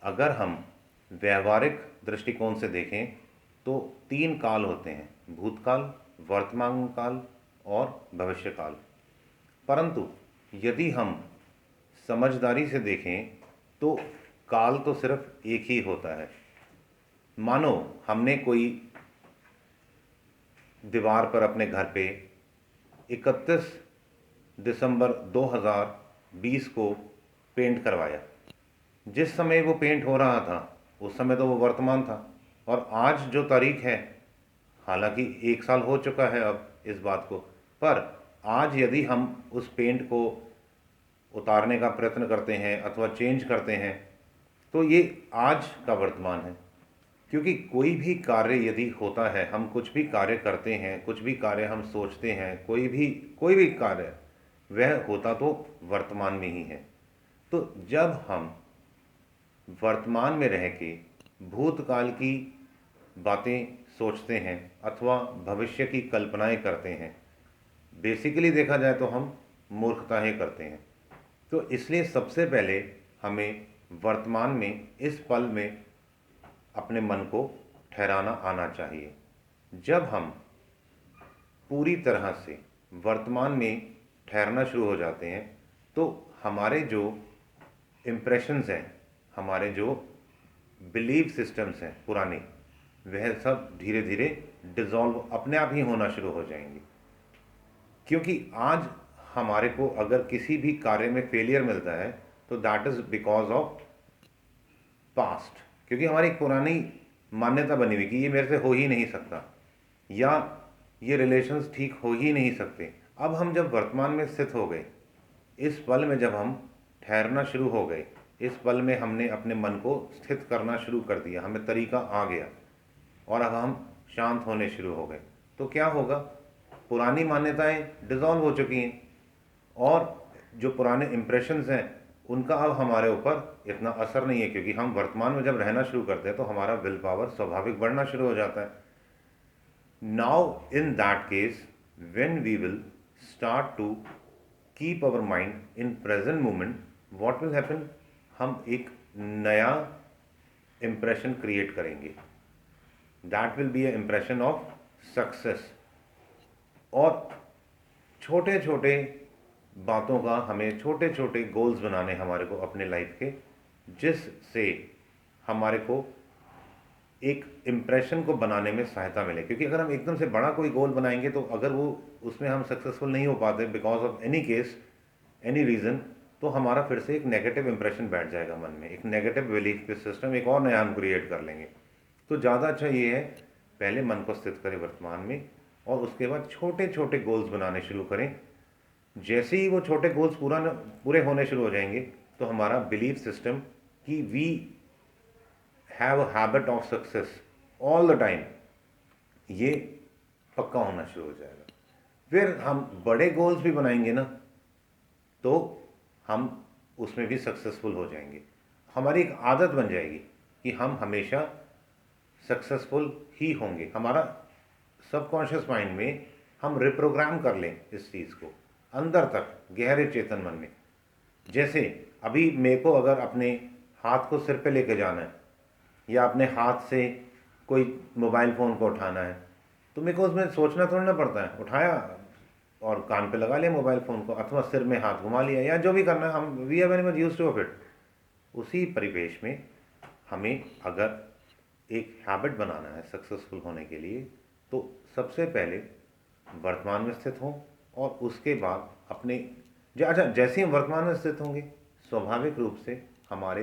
अगर हम व्यवहारिक दृष्टिकोण से देखें तो 3 काल होते हैं, भूतकाल, वर्तमान काल और भविष्य काल। परंतु यदि हम समझदारी से देखें तो काल तो सिर्फ एक ही होता है। मानो हमने कोई दीवार पर अपने घर पे 31 दिसंबर 2020 को पेंट करवाया। जिस समय वो पेंट हो रहा था उस समय तो वो वर्तमान था, और आज जो तारीख है, हालांकि 1 साल हो चुका है अब इस बात को, पर आज यदि हम उस पेंट को उतारने का प्रयत्न करते हैं अथवा चेंज करते हैं तो ये आज का वर्तमान है। क्योंकि कोई भी कार्य यदि होता है, हम कुछ भी कार्य करते हैं, कुछ भी कार्य हम सोचते हैं, कोई भी कार्य वह होता तो वर्तमान में ही है। तो जब हम वर्तमान में रह के भूतकाल की बातें सोचते हैं अथवा भविष्य की कल्पनाएं करते हैं, बेसिकली देखा जाए तो हम मूर्खता ही करते हैं। तो इसलिए सबसे पहले हमें वर्तमान में, इस पल में अपने मन को ठहराना आना चाहिए। जब हम पूरी तरह से वर्तमान में ठहरना शुरू हो जाते हैं तो हमारे जो इम्प्रेशंस हैं, हमारे जो बिलीव सिस्टम्स हैं पुराने, वह सब धीरे धीरे डिसॉल्व अपने आप ही होना शुरू हो जाएंगे। क्योंकि आज हमारे को अगर किसी भी कार्य में फेलियर मिलता है तो that is because of past. क्योंकि हमारी एक पुरानी मान्यता बनी हुई कि ये मेरे से हो ही नहीं सकता, या ये रिलेशंस ठीक हो ही नहीं सकते। अब हम जब वर्तमान में स्थित हो गए, इस पल में जब हम ठहरना शुरू हो गए, इस पल में हमने अपने मन को स्थित करना शुरू कर दिया, हमें तरीका आ गया और अब हम शांत होने शुरू हो गए, तो क्या होगा, पुरानी मान्यताएं डिसॉल्व हो चुकी हैं और जो पुराने इम्प्रेशंस हैं उनका अब हमारे ऊपर इतना असर नहीं है। क्योंकि हम वर्तमान में जब रहना शुरू करते हैं तो हमारा विल पावर स्वाभाविक बढ़ना शुरू हो जाता है। Now in that case, when we will start to keep our mind in present moment, what will happen, हम एक नया इम्प्रेशन क्रिएट करेंगे। That will be a impression of success. और छोटे छोटे बातों का हमें, छोटे छोटे गोल्स बनाने हमारे को अपने लाइफ के, जिससे हमारे को एक इम्प्रेशन को बनाने में सहायता मिले। क्योंकि अगर हम एकदम से बड़ा कोई गोल बनाएंगे तो अगर वो उसमें हम सक्सेसफुल नहीं हो पाते because of any case, any reason, तो हमारा फिर से एक नेगेटिव इंप्रेशन बैठ जाएगा मन में, एक नेगेटिव बिलीफ सिस्टम, एक और नया हम क्रिएट कर लेंगे। तो ज़्यादा अच्छा ये है, पहले मन को स्थित करें वर्तमान में और उसके बाद छोटे छोटे गोल्स बनाने शुरू करें। जैसे ही वो छोटे गोल्स पूरे होने शुरू हो जाएंगे तो हमारा बिलीफ सिस्टम कि we have a habit of success all the time, ये पक्का होना शुरू हो जाएगा। फिर हम बड़े गोल्स भी बनाएंगे ना तो हम उसमें भी सक्सेसफुल हो जाएंगे। हमारी एक आदत बन जाएगी कि हम हमेशा सक्सेसफुल ही होंगे। हमारा सबकॉन्शियस माइंड में हम रिप्रोग्राम कर लें इस चीज़ को अंदर तक, गहरे चेतन मन में। जैसे अभी मेरे को अगर अपने हाथ को सिर पे लेके जाना है या अपने हाथ से कोई मोबाइल फ़ोन को उठाना है, तो मेरे को उसमें सोचना थोड़ा ना पड़ता है, उठाया और कान पे लगा लिया मोबाइल फ़ोन को अथवा सिर में हाथ घुमा लिया या जो भी करना है, हम we are very much used to of it. उसी परिवेश में हमें अगर एक हैबिट बनाना है सक्सेसफुल होने के लिए तो सबसे पहले वर्तमान में स्थित हों और उसके बाद अपने अच्छा, जैसे ही हम वर्तमान में स्थित होंगे स्वाभाविक रूप से हमारे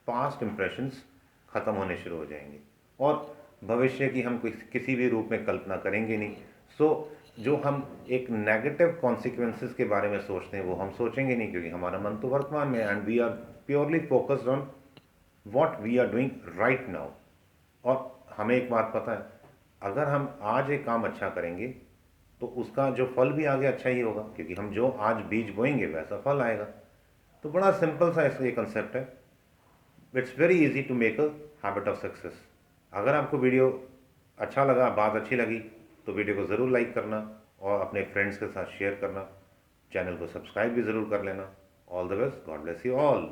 पास्ट इंप्रेशंस ख़त्म होने शुरू हो जाएंगे और भविष्य की हम किसी भी रूप में कल्पना करेंगे नहीं। सो जो हम एक नेगेटिव कॉन्सिक्वेंसेस के बारे में सोचते हैं वो हम सोचेंगे नहीं, क्योंकि हमारा मन तो वर्तमान में, and we are purely focused on what we are doing right now. और हमें एक बात पता है, अगर हम आज एक काम अच्छा करेंगे तो उसका जो फल भी आगे अच्छा ही होगा, क्योंकि हम जो आज बीज बोएंगे वैसा फल आएगा। तो बड़ा सिंपल सा ये कंसेप्ट है। It's very easy to make a habit of success. अगर आपको वीडियो अच्छा लगा, बात अच्छी लगी, तो वीडियो को ज़रूर लाइक करना और अपने फ्रेंड्स के साथ शेयर करना। चैनल को सब्सक्राइब भी ज़रूर कर लेना। All the best, God bless you all.